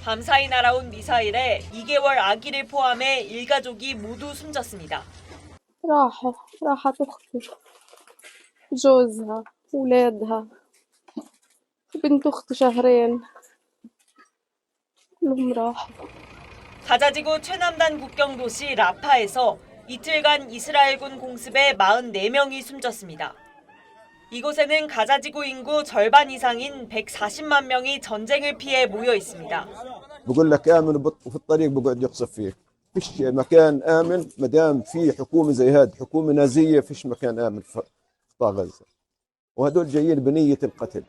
밤사이 날아온 미사일에 2개월 아기를 포함해 일가족이 모두 숨졌습니다. راحت أختي جوزها وولادها وبنت أختي شهرين كلهم راحوا. 가자지구 최남단 국경 도시 라파에서 이틀간 이스라엘군 공습에 44명이 숨졌습니다. 이곳에는 가자지구 인구 절반 이상인 140만 명이 전쟁을 피해 모여 있습니다. بقول لك آمن وفي الطريق بقعد يقصف فيك. فيش مكان آمن ما دام في حكومة زي هاد حكومة نازية فيش مكان آمن في قطاع غزة. وهدول جايين بنية القتل.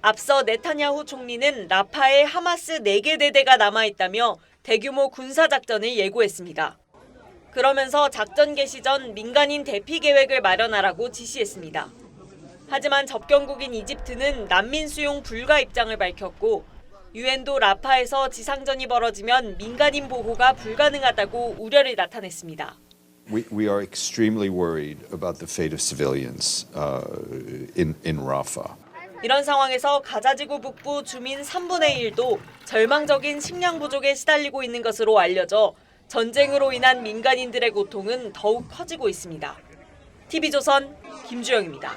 앞서 네타냐후 총리는 라파에 하마스 4개 대대가 남아있다며 대규모 군사작전을 예고했습니다. 그러면서 작전 개시 전 민간인 대피 계획을 마련하라고 지시했습니다. 하지만 접경국인 이집트는 난민 수용 불가 입장을 밝혔고 유엔도 라파에서 지상전이 벌어지면 민간인 보호가 불가능하다고 우려를 나타냈습니다. We are extremely worried about the fate of civilians in Rafah. 이런 상황에서 가자지구 북부 주민 3분의 1도 절망적인 식량 부족에 시달리고 있는 것으로 알려져 전쟁으로 인한 민간인들의 고통은 더욱 커지고 있습니다. TV조선 김주영입니다.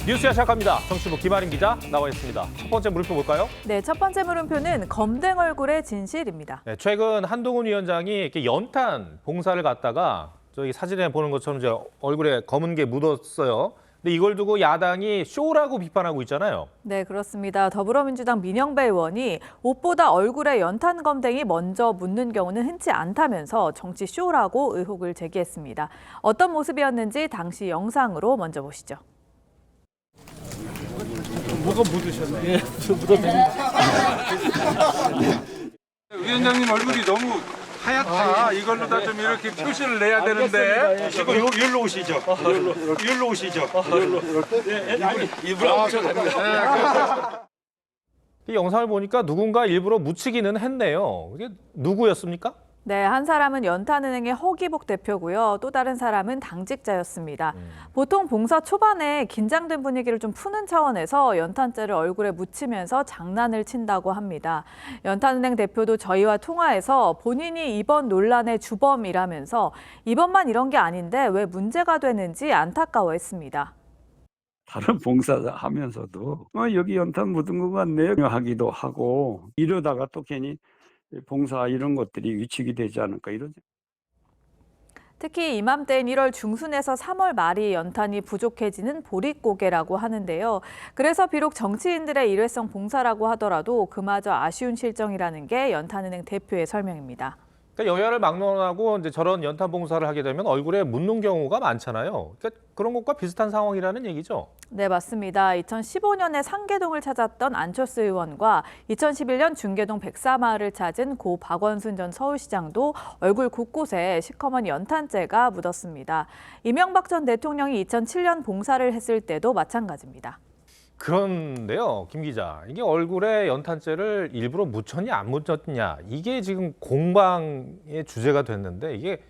뉴스야 시작합니다. 정치부 김아린 기자 나와 있습니다. 첫 번째 물음표 볼까요? 네, 첫 번째 물음표는 검댕 얼굴의 진실입니다. 네, 최근 한동훈 위원장이 이렇게 연탄 봉사를 갔다가 저희 사진에 보는 것처럼 이제 얼굴에 검은 게 묻었어요. 근데 이걸 두고 야당이 쇼라고 비판하고 있잖아요. 네, 그렇습니다. 더불어민주당 민영배 의원이 옷보다 얼굴에 연탄 검댕이 먼저 묻는 경우는 흔치 않다면서 정치 쇼라고 의혹을 제기했습니다. 어떤 모습이었는지 당시 영상으로 먼저 보시죠. 뭐가 묻으셨나요? 묻었습니다. 위원장님 얼굴이 너무 하얗다. 이걸로 다 좀 이렇게 표시를 내야 되는데. 이거 여기로 오시죠. 여기로 오시죠. 일부러 묻혀갑니다. 이 영상을 보니까 누군가 일부러 묻히기는 했네요. 이게 누구였습니까? 네, 한 사람은 연탄은행의 허기복 대표고요. 또 다른 사람은 당직자였습니다. 보통 봉사 초반에 긴장된 분위기를 좀 푸는 차원에서 연탄재를 얼굴에 묻히면서 장난을 친다고 합니다. 연탄은행 대표도 저희와 통화해서 본인이 이번 논란의 주범이라면서 이번만 이런 게 아닌데 왜 문제가 되는지 안타까워했습니다. 다른 봉사하면서도 여기 연탄 묻은 것 같네요 하기도 하고 이러다가 또 괜히 봉사 이런 것들이 위축이 되지 않을까 이런. 특히 이맘때인 1월 중순에서 3월 말이 연탄이 부족해지는 보릿고개라고 하는데요. 그래서 비록 정치인들의 일회성 봉사라고 하더라도 그마저 아쉬운 실정이라는 게 연탄은행 대표의 설명입니다. 그러니까 여야를 막론하고 이제 저런 연탄 봉사를 하게 되면 얼굴에 묻는 경우가 많잖아요. 그러니까 그런 것과 비슷한 상황이라는 얘기죠. 네, 맞습니다. 2015년에 상계동을 찾았던 안철수 의원과 2011년 중계동 백사마을을 찾은 고 박원순 전 서울시장도 얼굴 곳곳에 시커먼 연탄재가 묻었습니다. 이명박 전 대통령이 2007년 봉사를 했을 때도 마찬가지입니다. 그런데요, 김 기자, 이게 얼굴에 연탄재를 일부러 묻혔냐 안 묻혔냐 이게 지금 공방의 주제가 됐는데 이게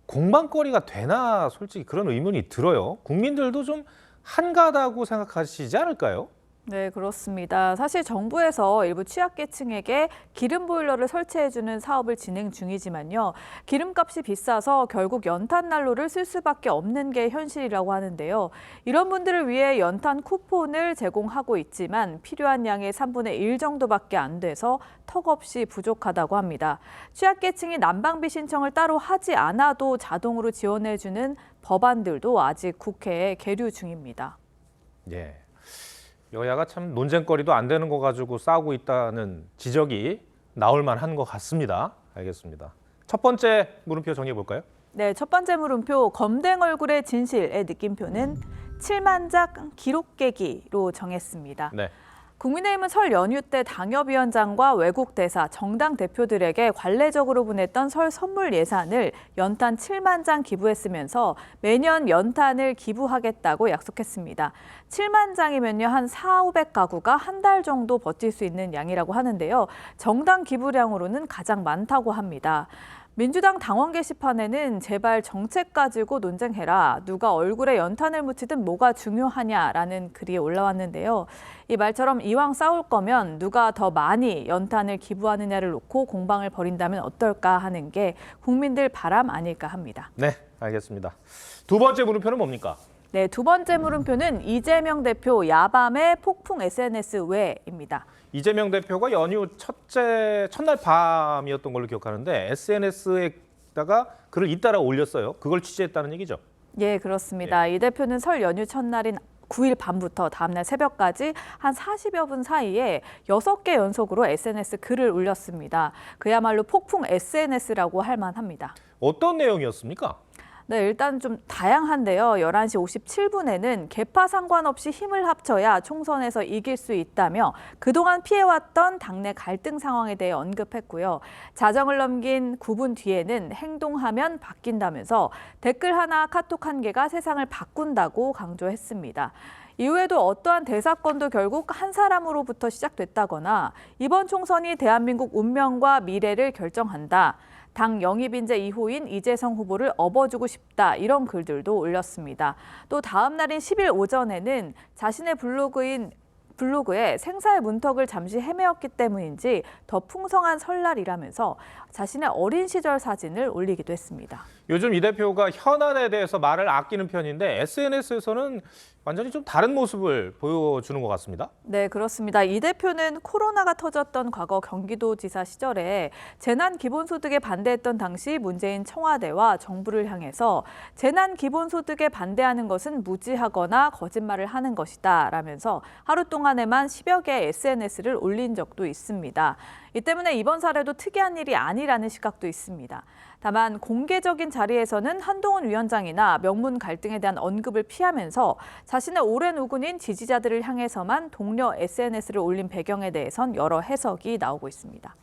공방거리가 되나 솔직히 그런 의문이 들어요. 국민들도 좀 한가하다고 생각하시지 않을까요? 네, 그렇습니다. 사실 정부에서 일부 취약계층에게 기름 보일러를 설치해주는 사업을 진행 중이지만요. 기름값이 비싸서 결국 연탄 난로를 쓸 수밖에 없는 게 현실이라고 하는데요. 이런 분들을 위해 연탄 쿠폰을 제공하고 있지만 필요한 양의 3분의 1 정도밖에 안 돼서 턱없이 부족하다고 합니다. 취약계층이 난방비 신청을 따로 하지 않아도 자동으로 지원해주는 법안들도 아직 국회에 계류 중입니다. 예. 여야가 참 논쟁거리도 안 되는 거 가지고 싸우고 있다는 지적이 나올 만한 것 같습니다. 알겠습니다. 첫 번째 물음표 정리해 볼까요? 네, 첫 번째 물음표 검댕 얼굴의 진실의 느낌표는 7만작 기록 깨기로 정했습니다. 네. 국민의힘은 설 연휴 때 당협위원장과 외국 대사, 정당 대표들에게 관례적으로 보냈던 설 선물 예산을 연탄 7만 장 기부했으면서 매년 연탄을 기부하겠다고 약속했습니다. 7만 장이면요 한 400~500가구가 한 달 정도 버틸 수 있는 양이라고 하는데요. 정당 기부량으로는 가장 많다고 합니다. 민주당 당원 게시판에는 제발 정책 가지고 논쟁해라. 누가 얼굴에 연탄을 묻히든 뭐가 중요하냐라는 글이 올라왔는데요. 이 말처럼 이왕 싸울 거면 누가 더 많이 연탄을 기부하느냐를 놓고 공방을 벌인다면 어떨까 하는 게 국민들 바람 아닐까 합니다. 네, 알겠습니다. 두 번째 물음표는 뭡니까? 네, 두 번째 물음표는 이재명 대표 야밤의 폭풍 SNS 외입니다. 이재명 대표가 연휴 첫날 밤이었던 걸로 기억하는데 SNS에다가 글을 잇따라 올렸어요. 그걸 취재했다는 얘기죠? 예, 그렇습니다. 이 대표는 설 연휴 첫날인 9일 밤부터 다음날 새벽까지 한 40여 분 사이에 6개 연속으로 SNS 글을 올렸습니다. 그야말로 폭풍 SNS라고 할 만합니다. 어떤 내용이었습니까? 네, 일단 좀 다양한데요. 11시 57분에는 계파 상관없이 힘을 합쳐야 총선에서 이길 수 있다며 그동안 피해왔던 당내 갈등 상황에 대해 언급했고요. 자정을 넘긴 9분 뒤에는 행동하면 바뀐다면서 댓글 하나, 카톡 한 개가 세상을 바꾼다고 강조했습니다. 이후에도 어떠한 대사건도 결국 한 사람으로부터 시작됐다거나 이번 총선이 대한민국 운명과 미래를 결정한다. 당 영입 인재 2호인 이재성 후보를 업어주고 싶다 이런 글들도 올렸습니다. 또 다음 날인 10일 오전에는 자신의 블로그에 생사의 문턱을 잠시 헤매었기 때문인지 더 풍성한 설날이라면서 자신의 어린 시절 사진을 올리기도 했습니다. 요즘 이 대표가 현안에 대해서 말을 아끼는 편인데 SNS에서는 완전히 좀 다른 모습을 보여주는 것 같습니다. 네, 그렇습니다. 이 대표는 코로나가 터졌던 과거 경기도지사 시절에 재난기본소득에 반대했던 당시 문재인 청와대와 정부를 향해서 재난기본소득에 반대하는 것은 무지하거나 거짓말을 하는 것이다 라면서 하루 동안에만 10여 개의 SNS를 올린 적도 있습니다. 이 때문에 이번 사례도 특이한 일이 아니라는 시각도 있습니다. 다만 공개적인 자리에서는 한동훈 위원장이나 명문 갈등에 대한 언급을 피하면서 자신의 오랜 우군인 지지자들을 향해서만 동료 SNS를 올린 배경에 대해선 여러 해석이 나오고 있습니다.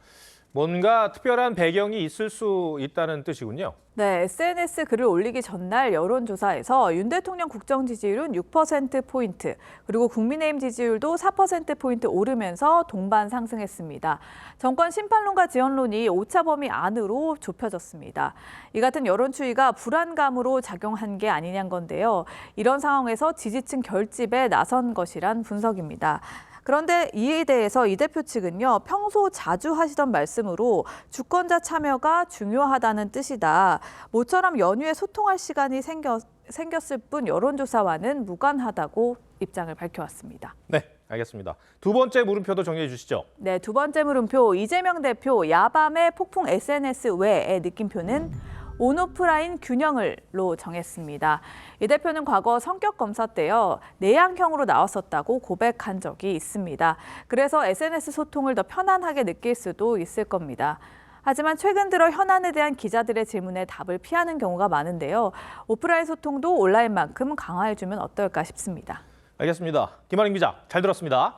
뭔가 특별한 배경이 있을 수 있다는 뜻이군요. 네, SNS 글을 올리기 전날 여론조사에서 윤 대통령 국정 지지율은 6%포인트, 그리고 국민의힘 지지율도 4%포인트 오르면서 동반 상승했습니다. 정권 심판론과 지원론이 오차 범위 안으로 좁혀졌습니다. 이 같은 여론 추이가 불안감으로 작용한 게 아니냐는 건데요. 이런 상황에서 지지층 결집에 나선 것이란 분석입니다. 그런데 이에 대해서 이 대표 측은요, 평소 자주 하시던 말씀으로 주권자 참여가 중요하다는 뜻이다. 모처럼 연휴에 소통할 시간이 생겼을 뿐 여론조사와는 무관하다고 입장을 밝혀왔습니다. 네, 알겠습니다. 두 번째 물음표도 정리해 주시죠. 네, 두 번째 물음표, 이재명 대표 야밤의 폭풍 SNS 외의 느낌표는 온오프라인 균형을로 정했습니다. 이 대표는 과거 성격 검사 때요, 내향형으로 나왔었다고 고백한 적이 있습니다. 그래서 SNS 소통을 더 편안하게 느낄 수도 있을 겁니다. 하지만 최근 들어 현안에 대한 기자들의 질문에 답을 피하는 경우가 많은데요. 오프라인 소통도 온라인만큼 강화해주면 어떨까 싶습니다. 알겠습니다. 김한림 기자, 잘 들었습니다.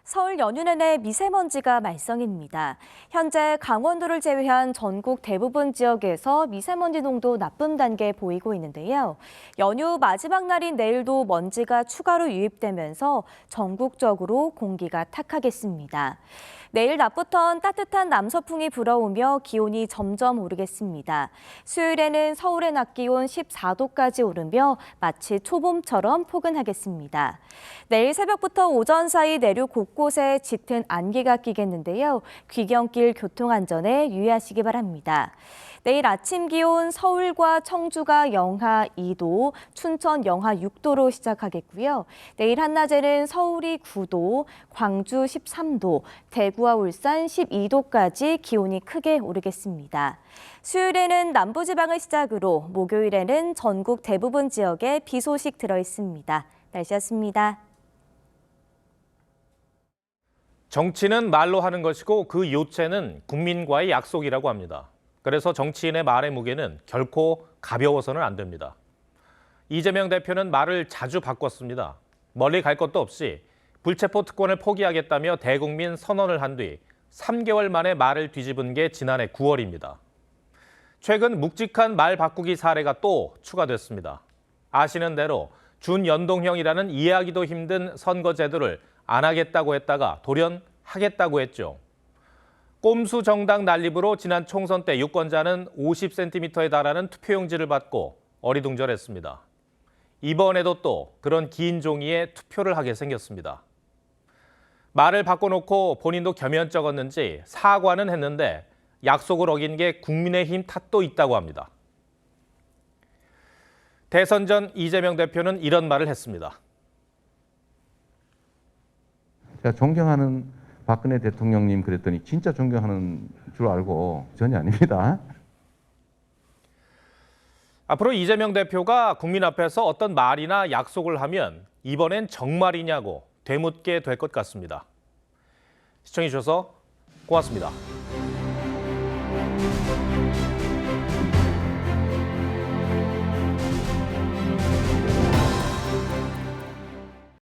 서울 연휴 내내 미세먼지가 말썽입니다. 현재 강원도를 제외한 전국 대부분 지역에서 미세먼지 농도 나쁨 단계에 보이고 있는데요. 연휴 마지막 날인 내일도 먼지가 추가로 유입되면서 전국적으로 공기가 탁하겠습니다. 내일 낮부턴 따뜻한 남서풍이 불어오며 기온이 점점 오르겠습니다. 수요일에는 서울의 낮 기온 14도까지 오르며 마치 초봄처럼 포근하겠습니다. 내일 새벽부터 오전 사이 내륙 곳곳에 짙은 안개가 끼겠는데요. 귀경길 교통안전에 유의하시기 바랍니다. 내일 아침 기온 서울과 청주가 영하 2도, 춘천 영하 6도로 시작하겠고요. 내일 한낮에는 서울이 9도, 광주 13도, 대구와 울산 12도까지 기온이 크게 오르겠습니다. 수요일에는 남부지방을 시작으로 목요일에는 전국 대부분 지역에 비 소식 들어있습니다. 날씨였습니다. 정치는 말로 하는 것이고 그 요체는 국민과의 약속이라고 합니다. 그래서 정치인의 말의 무게는 결코 가벼워서는 안 됩니다. 이재명 대표는 말을 자주 바꿨습니다. 멀리 갈 것도 없이 불체포 특권을 포기하겠다며 대국민 선언을 한 뒤 3개월 만에 말을 뒤집은 게 지난해 9월입니다. 최근 묵직한 말 바꾸기 사례가 또 추가됐습니다. 아시는 대로 준연동형이라는 이해하기도 힘든 선거제도를 안 하겠다고 했다가 돌연 하겠다고 했죠. 꼼수 정당 난립으로 지난 총선 때 유권자는 50cm에 달하는 투표용지를 받고 어리둥절했습니다. 이번에도 또 그런 긴 종이에 투표를 하게 생겼습니다. 말을 바꿔놓고 본인도 겸연쩍었는지 사과는 했는데 약속을 어긴 게 국민의힘 탓도 있다고 합니다. 대선 전 이재명 대표는 이런 말을 했습니다. 제가 존경하는 박근혜 대통령님 그랬더니 진짜 존경하는 줄 알고 전혀 아닙니다. 앞으로 이재명 대표가 국민 앞에서 어떤 말이나 약속을 하면 이번엔 정말이냐고 되묻게 될 것 같습니다. 시청해 주셔서 고맙습니다.